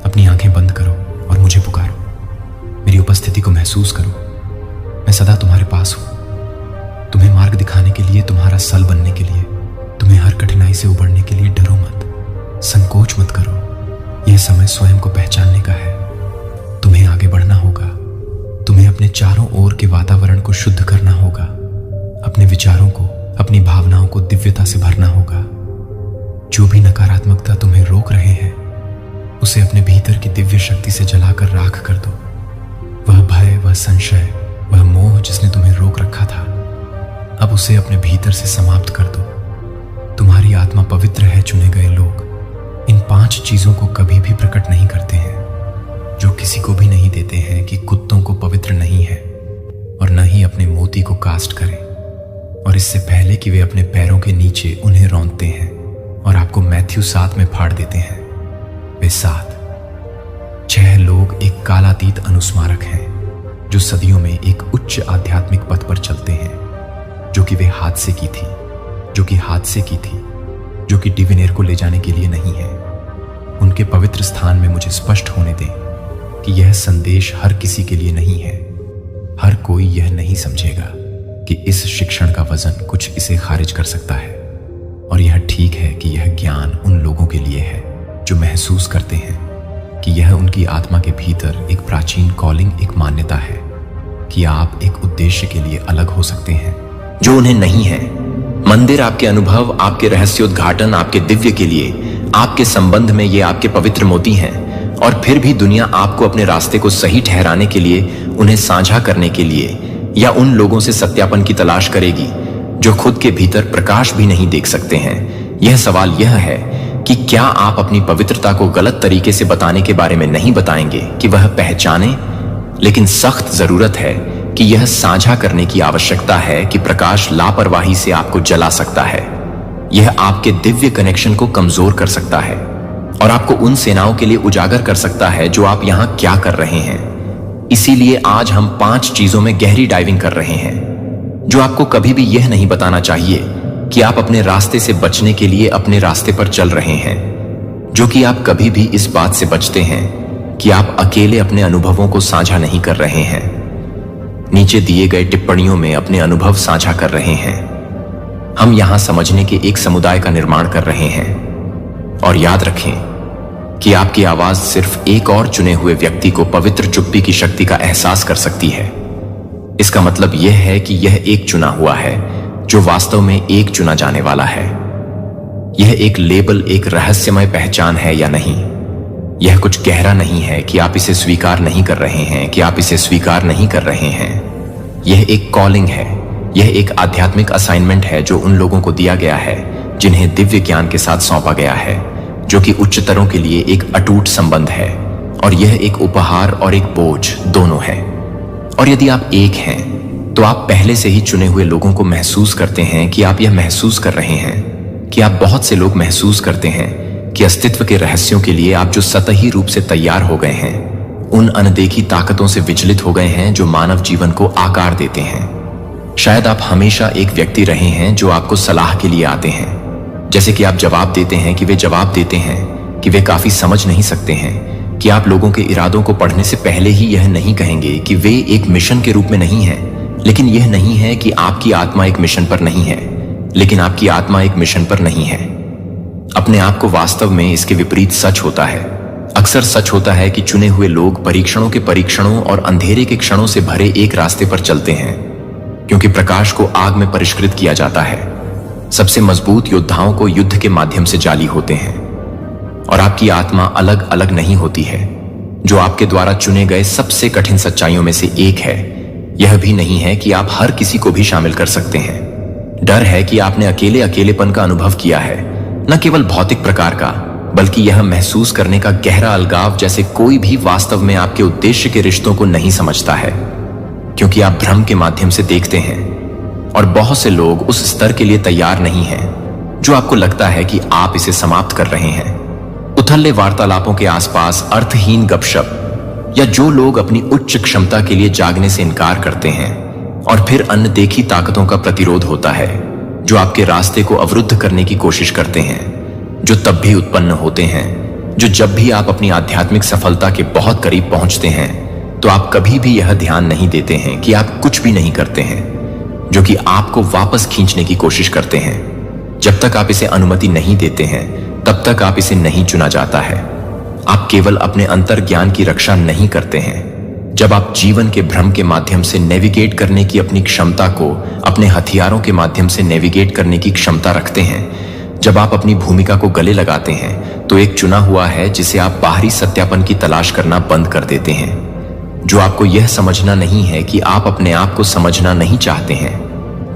अपनी आंखें बंद करो और मुझे पुकारो। मेरी उपस्थिति को महसूस करो। मैं सदा तुम्हारे पास हूं, तुम्हें मार्ग दिखाने के लिए, तुम्हारा सल बनने के लिए, तुम्हें हर कठिनाई से उबरने के लिए। डरो मत, संकोच मत करो। यह समय स्वयं को पहचानने का है। तुम्हें आगे बढ़ना होगा। तुम्हें अपने चारों ओर के वातावरण को शुद्ध करना होगा। अपने विचारों को, अपनी भावनाओं को दिव्यता से भरना होगा। जो भी नकारात्मकता तुम्हें रोक रहे हैं उसे अपने भीतर की दिव्य शक्ति से जलाकर राख कर दो। वह भय, वह संशय, वह मोह जिसने तुम्हें रोक रखा था, अब उसे अपने भीतर से समाप्त कर दो। तुम्हारी आत्मा पवित्र है। चुने गए लोग इन 5 चीजों को कभी भी प्रकट नहीं करते हैं, जो किसी को भी नहीं देते हैं कि कुत्तों को पवित्र नहीं है और न ही अपने मोती को कास्ट करें, और इससे पहले कि वे अपने पैरों के नीचे उन्हें रौंदते हैं और आपको को मैथ्यू 7 में फाड़ देते हैं। वे 7 6 लोग एक कालातीत अनुस्मारक हैं जो सदियों में एक उच्च आध्यात्मिक पथ पर चलते हैं, जो कि हादसे की थी, जो कि डिविनेर को ले जाने के लिए नहीं है। उनके पवित्र स्थान में मुझे स्पष्ट होने दें कि यह संदेश हर किसी के लिए नहीं है। हर कोई यह नहीं समझेगा कि इस शिक्षण का वजन कुछ इसे खारिज कर सकता है, और यह ठीक है कि यह ज्ञान उन लोगों के लिए है जो महसूस करते हैं कि यह उनकी आत्मा के भीतर एक प्राचीन कॉलिंग, एक मान्यता है कि आप एक उद्देश्य के लिए अलग हो सकते हैं जो उन्हें नहीं है। मंदिर आपके अनुभव, आपके रहस्योद्घाटन, आपके दिव्य के लिए, आपके संबंध में ये आपके पवित्र मोती हैं, और फिर भी दुनिया आपको अपने रास्ते को सही ठहराने के लिए, उन्हें साझा करने के लिए, या उन लोगों से सत्यापन की तलाश करेगी जो खुद के भीतर प्रकाश भी नहीं देख सकते हैं। यह सवाल यह है कि क्या आप अपनी पवित्रता को गलत तरीके से बताने के बारे में नहीं बताएंगे कि वह पहचाने, लेकिन सख्त जरूरत है कि यह साझा करने की आवश्यकता है कि प्रकाश लापरवाही से आपको जला सकता है। यह आपके दिव्य कनेक्शन को कमजोर कर सकता है और आपको उन सेनाओं के लिए उजागर कर सकता है जो आप यहां क्या कर रहे हैं। इसीलिए आज हम 5 चीजों में गहरी डाइविंग कर रहे हैं जो आपको कभी भी यह नहीं बताना चाहिए कि आप अपने रास्ते से बचने के लिए अपने रास्ते पर चल रहे हैं, जो कि आप कभी भी इस बात से बचते हैं कि आप अकेले अपने अनुभवों को साझा नहीं कर रहे हैं। नीचे दिए गए टिप्पणियों में अपने अनुभव साझा कर रहे हैं। हम यहां समझने के एक समुदाय का निर्माण कर रहे हैं, और याद रखें कि आपकी आवाज सिर्फ एक और चुने हुए व्यक्ति को पवित्र चुप्पी की शक्ति का एहसास कर सकती है। इसका मतलब यह है कि यह एक चुना हुआ है जो वास्तव में एक चुना जाने वाला है। यह एक लेबल, एक रहस्यमय पहचान है या नहीं। यह कुछ गहरा नहीं है कि आप इसे स्वीकार नहीं कर रहे हैं, कि आप इसे स्वीकार नहीं कर रहे हैं। यह एक कॉलिंग है, यह एक आध्यात्मिक असाइनमेंट है जो उन लोगों को दिया गया है जिन्हें दिव्य ज्ञान के साथ सौंपा गया है, जो कि उच्चतरों के लिए एक अटूट संबंध है, और यह एक उपहार और एक बोझ दोनों है। और यदि आप एक हैं तो आप पहले से ही चुने हुए लोगों को महसूस करते हैं कि आप यह महसूस कर रहे हैं कि आप बहुत से लोग महसूस करते हैं कि अस्तित्व के रहस्यों के लिए आप जो सतही रूप से तैयार हो गए हैं, उन अनदेखी ताकतों से विचलित हो गए हैं जो मानव जीवन को आकार देते हैं। शायद आप हमेशा एक व्यक्ति रहे हैं जो आपको सलाह के लिए आते हैं, जैसे कि आप जवाब देते हैं कि वे जवाब देते हैं कि वे काफी समझ नहीं सकते हैं, कि आप लोगों के इरादों को पढ़ने से पहले ही यह नहीं कहेंगे कि वे एक मिशन के रूप में नहीं हैं। लेकिन यह नहीं है कि आपकी आत्मा एक मिशन पर नहीं है, लेकिन आपकी आत्मा एक मिशन पर नहीं है। अपने आप को वास्तव में इसके विपरीत सच होता है। अक्सर सच होता है कि चुने हुए लोग परीक्षणों और अंधेरे के क्षणों से भरे एक रास्ते पर चलते हैं, क्योंकि प्रकाश को आग में परिष्कृत किया जाता है। सबसे मजबूत योद्धाओं को युद्ध के माध्यम से जाली होते हैं, और आपकी आत्मा अलग अलग नहीं होती है, जो आपके द्वारा चुने गए सबसे कठिन सच्चाइयों में से एक है। यह भी नहीं है कि आप हर किसी को भी शामिल कर सकते हैं। डर है कि आपने अकेलेपन का अनुभव किया है, न केवल भौतिक प्रकार का, बल्कि यह महसूस करने का गहरा अलगाव जैसे कोई भी वास्तव में आपके उद्देश्य के रिश्तों को नहीं समझता है, क्योंकि आप भ्रम के माध्यम से देखते हैं। और बहुत से लोग उस स्तर के लिए तैयार नहीं हैं जो आपको लगता है कि आप इसे समाप्त कर रहे हैं। उथले वार्तालापों के आसपास अर्थहीन गपशप, या जो लोग अपनी उच्च क्षमता के लिए जागने से इनकार करते हैं, और फिर अनदेखी ताकतों का प्रतिरोध होता है जो आपके रास्ते को अवरुद्ध करने की कोशिश करते हैं, जो तब भी उत्पन्न होते हैं जो जब भी आप अपनी आध्यात्मिक सफलता के बहुत करीब पहुंचते हैं, तो आप कभी भी यह ध्यान नहीं देते हैं कि आप कुछ भी नहीं करते हैं, जो कि आपको वापस खींचने की कोशिश करते हैं। जब तक आप इसे अनुमति नहीं देते हैं, तब तक आप इसे नहीं चुना जाता है। आप केवल अपने अंतर ज्ञान की रक्षा नहीं करते हैं। जब आप जीवन के भ्रम के माध्यम से नेविगेट करने की अपनी क्षमता को अपने हथियारों के माध्यम से नेविगेट करने की क्षमता रखते हैं, जब आप अपनी भूमिका को गले लगाते हैं, तो एक चुना हुआ है जिसे आप बाहरी सत्यापन की तलाश करना बंद कर देते हैं, जो आपको यह समझना नहीं है कि आप अपने आप को समझना नहीं चाहते हैं,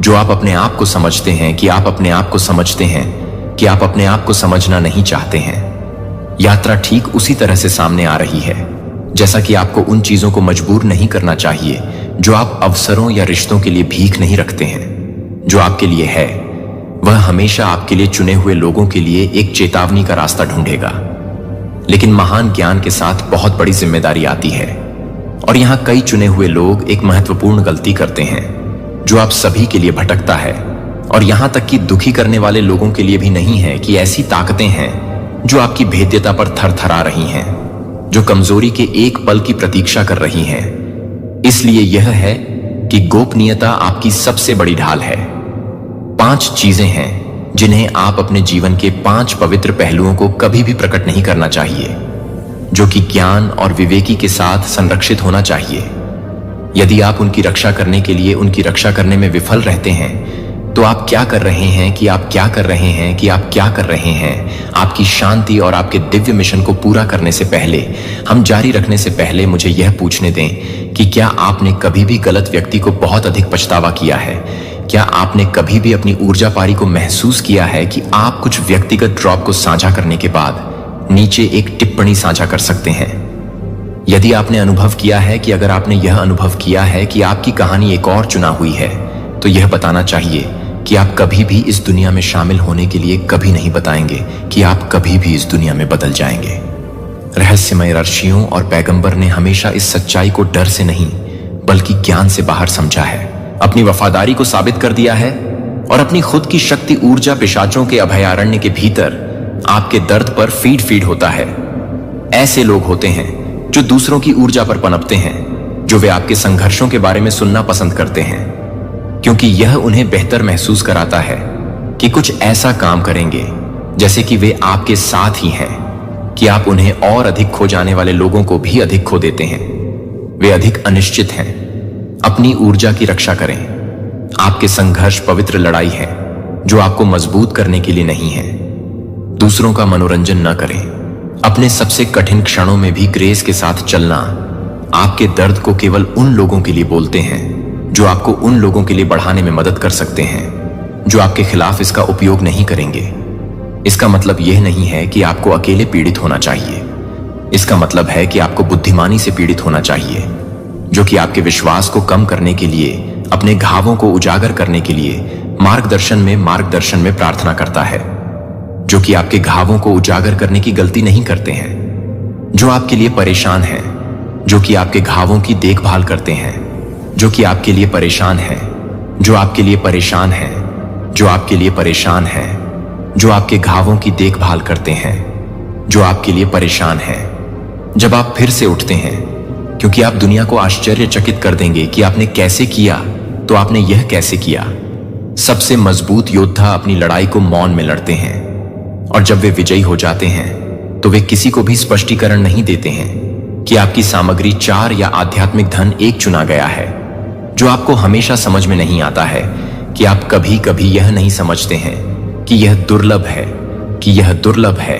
जो आप अपने आप को समझते हैं कि आप अपने आप को समझते हैं कि आप अपने आप को समझना नहीं चाहते हैं। यात्रा ठीक उसी तरह से सामने आ रही है जैसा कि आपको उन चीजों को मजबूर नहीं करना चाहिए जो आप अवसरों या रिश्तों के लिए भीख नहीं रखते हैं। जो आपके लिए है वह हमेशा आपके लिए चुने हुए लोगों के लिए एक चेतावनी का रास्ता ढूंढेगा। लेकिन महान ज्ञान के साथ बहुत बड़ी जिम्मेदारी आती है, और यहां कई चुने हुए लोग एक महत्वपूर्ण गलती करते हैं जो आप सभी के लिए भटकता है, और यहां तक कि दुखी करने वाले लोगों के लिए भी नहीं है कि ऐसी ताकतें हैं जो आपकी भेद्यता पर थरथरा रही हैं, जो कमजोरी के एक पल की प्रतीक्षा कर रही हैं। इसलिए यह है कि गोपनीयता आपकी सबसे बड़ी ढाल है। 5 चीजें हैं जिन्हें आप अपने जीवन के 5 पवित्र पहलुओं को कभी भी प्रकट नहीं करना चाहिए, जो कि ज्ञान और विवेकी के साथ संरक्षित होना चाहिए। यदि आप उनकी रक्षा करने के लिए उनकी रक्षा करने में विफल रहते हैं, तो आप क्या कर रहे हैं कि आप क्या कर रहे हैं कि आप क्या कर रहे हैं आपकी शांति और आपके दिव्य मिशन को पूरा करने से पहले, हम जारी रखने से पहले मुझे यह पूछने दें कि क्या आपने कभी भी गलत व्यक्ति को बहुत अधिक पछतावा किया है? क्या आपने कभी भी अपनी ऊर्जा पारी को महसूस किया है कि आप कुछ व्यक्तिगत ड्रॉप को साझा करने के बाद नीचे एक टिप्पणी साझा कर सकते हैं? यदि आपने अनुभव किया है कि अगर आपने यह अनुभव किया है कि आपकी कहानी एक और चुना हुई है, तो यह बताना चाहिए कि आप कभी भी इस दुनिया में शामिल होने के लिए कभी नहीं बताएंगे कि आप कभी भी इस दुनिया में बदल जाएंगे। रहस्यमय ऋषियों और पैगंबर ने हमेशा इस सच्चाई को डर से नहीं बल्कि ज्ञान से बाहर समझा है, अपनी वफादारी को साबित कर दिया है, और अपनी खुद की शक्ति ऊर्जा पिशाचों के अभयारण्य के भीतर आपके दर्द पर फीड होता है। ऐसे लोग होते हैं जो दूसरों की ऊर्जा पर पनपते हैं, जो वे आपके संघर्षों के बारे में सुनना पसंद करते हैं, क्योंकि यह उन्हें बेहतर महसूस कराता है कि कुछ ऐसा काम करेंगे जैसे कि वे आपके साथ ही हैं, कि आप उन्हें और अधिक खो जाने वाले लोगों को भी अधिक खो देते हैं। वे अधिक अनिश्चित हैं। अपनी ऊर्जा की रक्षा करें। आपके संघर्ष पवित्र लड़ाई है जो आपको मजबूत करने के लिए नहीं है। दूसरों का मनोरंजन न करें। अपने सबसे कठिन क्षणों में भी ग्रेस के साथ चलना आपके दर्द को केवल उन लोगों के लिए बोलते हैं जो आपको उन लोगों के लिए बढ़ाने में मदद कर सकते हैं जो आपके खिलाफ इसका उपयोग नहीं करेंगे। इसका मतलब यह नहीं है कि आपको अकेले पीड़ित होना चाहिए। इसका मतलब है कि आपको बुद्धिमानी से पीड़ित होना चाहिए, जो कि आपके विश्वास को कम करने के लिए, अपने घावों को उजागर करने के लिए मार्गदर्शन में प्रार्थना करता है, जो कि आपके घावों को उजागर करने की गलती नहीं करते हैं, जो आपके लिए परेशान हैं, जो कि आपके घावों की देखभाल करते हैं, जो कि आपके लिए परेशान है, जो आपके लिए परेशान है, जो आपके लिए परेशान है, जो आपके घावों की देखभाल करते हैं, जो आपके लिए परेशान है। जब आप फिर से उठते हैं, क्योंकि आप दुनिया को आश्चर्यचकित कर देंगे कि आपने कैसे किया, तो आपने यह कैसे किया। सबसे मजबूत योद्धा अपनी लड़ाई को मौन में लड़ते हैं, और जब वे विजयी हो जाते हैं तो वे किसी को भी स्पष्टीकरण नहीं देते हैं कि आपकी सामग्री 4 या आध्यात्मिक धन 1 चुना गया है। जो आपको हमेशा समझ में नहीं आता है कि आप कभी कभी यह नहीं समझते हैं कि यह दुर्लभ है,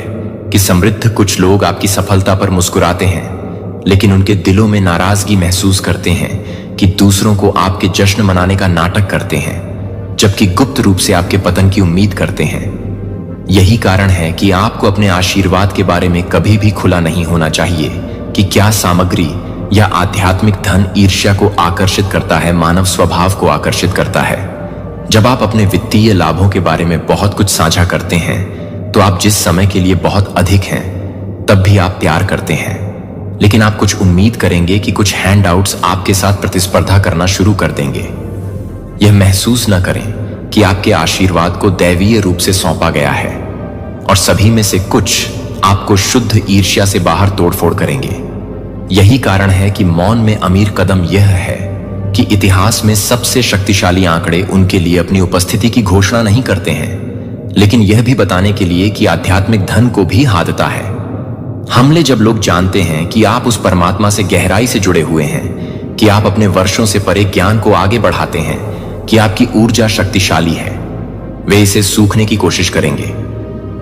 कि समृद्ध कुछ लोग आपकी सफलता पर मुस्कुराते हैं, लेकिन उनके दिलों में नाराजगी महसूस करते हैं कि दूसरों को आपके जश्न मनाने का नाटक करते हैं, जबकि गुप्त रूप से आपके पतन की उम्मीद करते हैं। यही कारण है कि आपको अपने आशीर्वाद के बारे में कभी भी खुला नहीं होना चाहिए कि क्या सामग्री या आध्यात्मिक धन ईर्ष्या को आकर्षित करता है, मानव स्वभाव को आकर्षित करता है। जब आप अपने वित्तीय लाभों के बारे में बहुत कुछ साझा करते हैं, तो आप जिस समय के लिए बहुत अधिक हैं, तब भी आप प्यार करते हैं, लेकिन आप कुछ उम्मीद करेंगे कि कुछ हैंडआउट्स आपके साथ प्रतिस्पर्धा करना शुरू कर देंगे। यह महसूस न करें कि आपके आशीर्वाद को दैवीय रूप से सौंपा गया है, और सभी में से कुछ आपको शुद्ध ईर्ष्या से बाहर तोड़फोड़ करेंगे। यही कारण है कि मौन में अमीर कदम यह है कि इतिहास में सबसे शक्तिशाली आंकड़े उनके लिए अपनी उपस्थिति की घोषणा नहीं करते हैं, लेकिन यह भी बताने के लिए कि आध्यात्मिक धन को भी हादता है। हमले जब लोग जानते हैं कि आप उस परमात्मा से गहराई से जुड़े हुए हैं, कि आप अपने वर्षों से परे ज्ञान को आगे बढ़ाते हैं, कि आपकी ऊर्जा शक्तिशाली है, वे इसे सूखने की कोशिश करेंगे।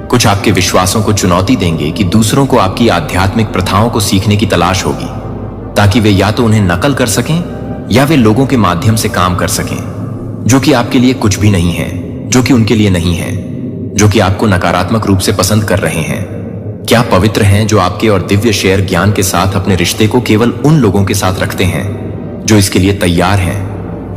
कुछ आपके विश्वासों को चुनौती देंगे कि दूसरों को आपकी आध्यात्मिक प्रथाओं को सीखने की तलाश होगी, ताकि वे या तो उन्हें नकल कर सकें या वे लोगों के माध्यम से काम कर सकें, जो कि आपके लिए कुछ भी नहीं है, जो कि उनके लिए नहीं है, जो कि आपको नकारात्मक रूप से पसंद कर रहे हैं। क्या पवित्र हैं जो आपके और दिव्य शेयर ज्ञान के साथ अपने रिश्ते को केवल उन लोगों के साथ रखते हैं जो इसके लिए तैयार हैं,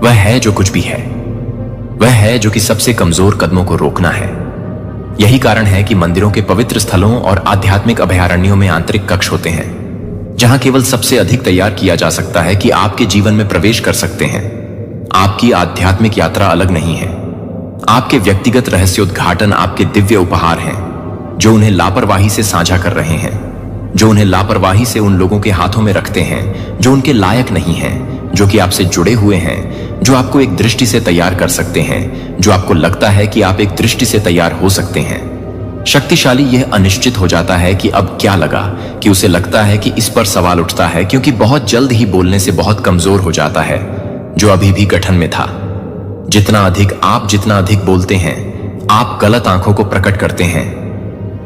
वह है जो कुछ भी है, वह है जो कि सबसे कमजोर कदमों को रोकना है। यही कारण है कि मंदिरों के पवित्र स्थलों और आध्यात्मिक अभयारण्यों में आंतरिक कक्ष होते हैं, जहां केवल सबसे अधिक तैयार किया जा सकता है कि आपके जीवन में प्रवेश कर सकते हैं। आपकी आध्यात्मिक यात्रा अलग नहीं है। आपके व्यक्तिगत रहस्योद्घाटन आपके दिव्य उपहार हैं, जो उन्हें लापरवाही से साझा कर रहे हैं, जो उन्हें लापरवाही से उन लोगों के हाथों में रखते हैं जो उनके लायक नहीं हैं, जो कि आपसे जुड़े हुए हैं, जो आपको एक दृष्टि से तैयार कर सकते हैं, जो आपको लगता है कि आप एक दृष्टि से तैयार हो सकते हैं। शक्तिशाली यह अनिश्चित हो जाता है कि अब क्या लगा, कि उसे लगता है कि इस पर सवाल उठता है क्योंकि बहुत जल्द ही बोलने से बहुत कमजोर हो जाता है, जो अभी भी गठन में था। जितना अधिक बोलते हैं, आप गलत आंखों को प्रकट करते हैं।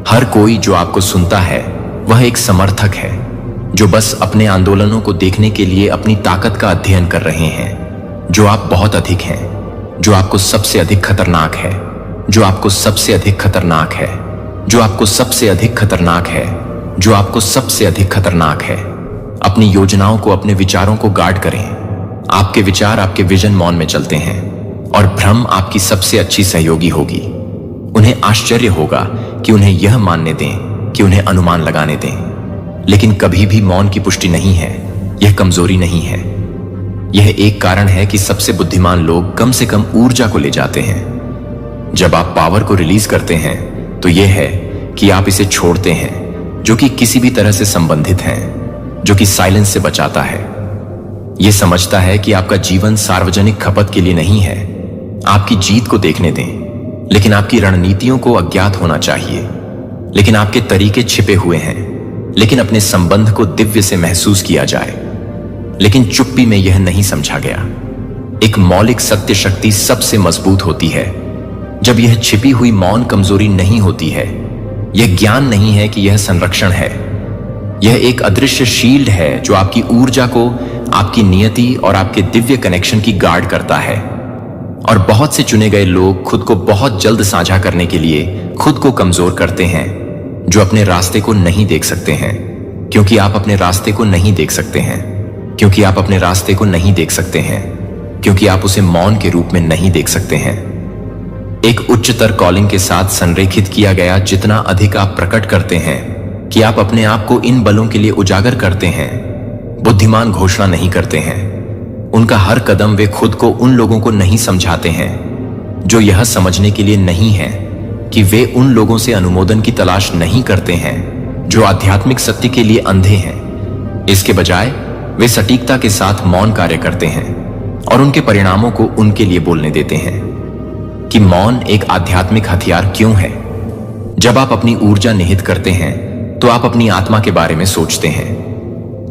हर कोई जो आपको सुनता है वह एक समर्थक है, जो बस अपने आंदोलनों को देखने के लिए अपनी ताकत का अध्ययन कर रहे हैं। जो आप बहुत अधिक हैं, जो आपको सबसे अधिक खतरनाक है, जो आपको सबसे अधिक खतरनाक है, जो आपको सबसे अधिक खतरनाक है, जो आपको सबसे अधिक खतरनाक है। अपनी योजनाओं को, अपने विचारों को गार्ड करें। आपके विचार आपके विजन मौन में चलते हैं और भ्रम आपकी सबसे अच्छी सहयोगी होगी। उन्हें आश्चर्य होगा कि उन्हें यह मानने दें, कि उन्हें अनुमान लगाने दें, लेकिन कभी भी मौन की पुष्टि नहीं है। यह कमजोरी नहीं है। यह एक कारण है कि सबसे बुद्धिमान लोग कम से कम ऊर्जा को ले जाते हैं। जब आप पावर को रिलीज करते हैं तो यह है कि आप इसे छोड़ते हैं, जो कि किसी भी तरह से संबंधित हैं, जो कि साइलेंस से बचाता है। यह समझता है कि आपका जीवन सार्वजनिक खपत के लिए नहीं है। आपकी जीत को देखने दें, लेकिन आपकी रणनीतियों को अज्ञात होना चाहिए। लेकिन आपके तरीके छिपे हुए हैं, लेकिन अपने संबंध को दिव्य से महसूस किया जाए। लेकिन चुप्पी में यह नहीं समझा गया। एक मौलिक सत्य शक्ति सबसे मजबूत होती है जब यह छिपी हुई मौन कमजोरी नहीं होती है। यह ज्ञान नहीं है कि यह संरक्षण है। यह एक अदृश्य शील्ड है जो आपकी ऊर्जा को, आपकी नियति और आपके दिव्य कनेक्शन की गार्ड करता है। और बहुत से चुने गए लोग खुद को बहुत जल्द साझा करने के लिए खुद को कमजोर करते हैं, जो अपने रास्ते को नहीं देख सकते हैं, क्योंकि आप अपने रास्ते को नहीं देख सकते हैं, क्योंकि आप अपने रास्ते को नहीं देख सकते हैं, क्योंकि आप उसे मौन के रूप में नहीं देख सकते हैं। एक उच्चतर कॉलिंग के साथ संरेखित किया गया, जितना अधिक आप प्रकट करते हैं कि आप अपने आप को इन बलों के लिए उजागर करते हैं, बुद्धिमान घोषणा नहीं करते हैं। उनका हर कदम वे खुद को उन लोगों को नहीं समझाते हैं जो यह समझने के लिए नहीं है कि वे उन लोगों से अनुमोदन की तलाश नहीं करते हैं जो आध्यात्मिक सत्य के लिए अंधे हैं। इसके बजाय वे सटीकता के साथ मौन कार्य करते हैं और उनके परिणामों को उनके लिए बोलने देते हैं। कि मौन एक आध्यात्मिक हथियार क्यों है? जब आप अपनी ऊर्जा निहित करते हैं तो आप अपनी आत्मा के बारे में सोचते हैं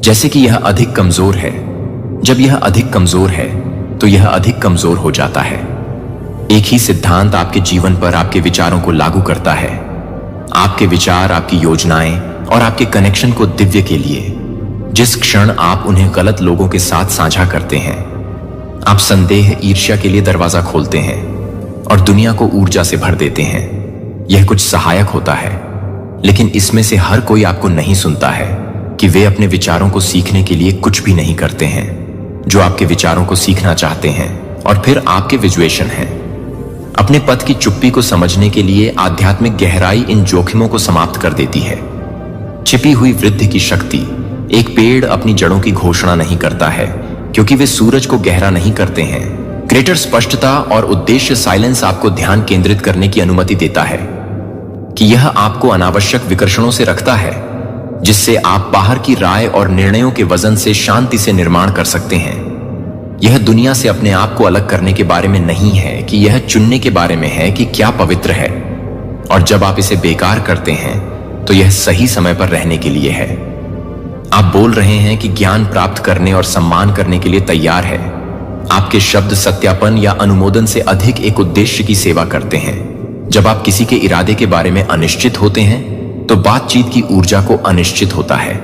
जैसे कि यह अधिक कमजोर है। जब यह अधिक कमजोर है तो यह अधिक कमजोर हो जाता है। एक ही सिद्धांत आपके जीवन पर आपके विचारों को लागू करता है। आपके विचार, आपकी योजनाएं और आपके कनेक्शन को दिव्य के लिए। जिस क्षण आप उन्हें गलत लोगों के साथ साझा करते हैं, आप संदेह, ईर्ष्या के लिए दरवाजा खोलते हैं और दुनिया को ऊर्जा से भर देते हैं। यह कुछ सहायक होता है, लेकिन इसमें से हर कोई आपको नहीं सुनता है कि वे अपने विचारों को सीखने के लिए कुछ भी नहीं करते हैं जो आपके विचारों को सीखना चाहते हैं, और फिर आपके विजुएशन हैं। अपने पथ की चुप्पी को समझने के लिए आध्यात्मिक गहराई इन जोखिमों को समाप्त कर देती है। छिपी हुई वृद्धि की शक्ति। एक पेड़ अपनी जड़ों की घोषणा नहीं करता है क्योंकि वे सूरज को गहरा नहीं करते हैं। ग्रेटर स्पष्टता और उद्देश्य साइलेंस आपको ध्यान केंद्रित करने की अनुमति देता है कि यह आपको अनावश्यक विकर्षणों से रखता है, जिससे आप बाहर की राय और निर्णयों के वजन से शांति से निर्माण कर सकते हैं। यह दुनिया से अपने आप को अलग करने के बारे में नहीं है कि यह चुनने के बारे में है कि क्या पवित्र है। और जब आप इसे बेकार करते हैं तो यह सही समय पर रहने के लिए है। आप बोल रहे हैं कि ज्ञान प्राप्त करने और सम्मान करने के लिए तैयार है। आपके शब्द सत्यापन या अनुमोदन से अधिक एक उद्देश्य की सेवा करते हैं। जब आप किसी के इरादे के बारे में अनिश्चित होते हैं तो बातचीत की ऊर्जा को अनिश्चित होता है।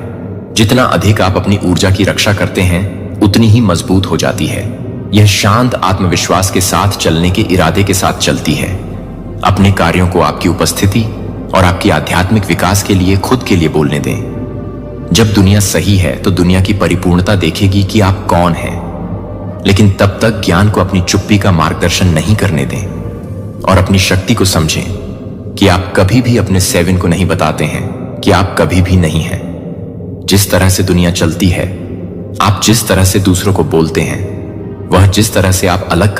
जितना अधिक आप अपनी ऊर्जा की रक्षा करते हैं उतनी ही मजबूत हो जाती है। यह शांत आत्मविश्वास के साथ चलने के इरादे के साथ चलती है। अपने कार्यों को आपकी उपस्थिति और आपकी आध्यात्मिक विकास के लिए खुद के लिए बोलने दें। जब दुनिया सही है तो दुनिया की परिपूर्णता देखेगी कि आप कौन हैं। लेकिन तब तक ज्ञान को अपनी चुप्पी का मार्गदर्शन नहीं करने दें और अपनी शक्ति को समझें कि आप कभी भी अपने सेवन को नहीं बताते हैं कि आप कभी भी नहीं हैं। जिस तरह से दुनिया चलती है, आप जिस तरह से दूसरों को बोलते हैं, वह जिस तरह से आप अलग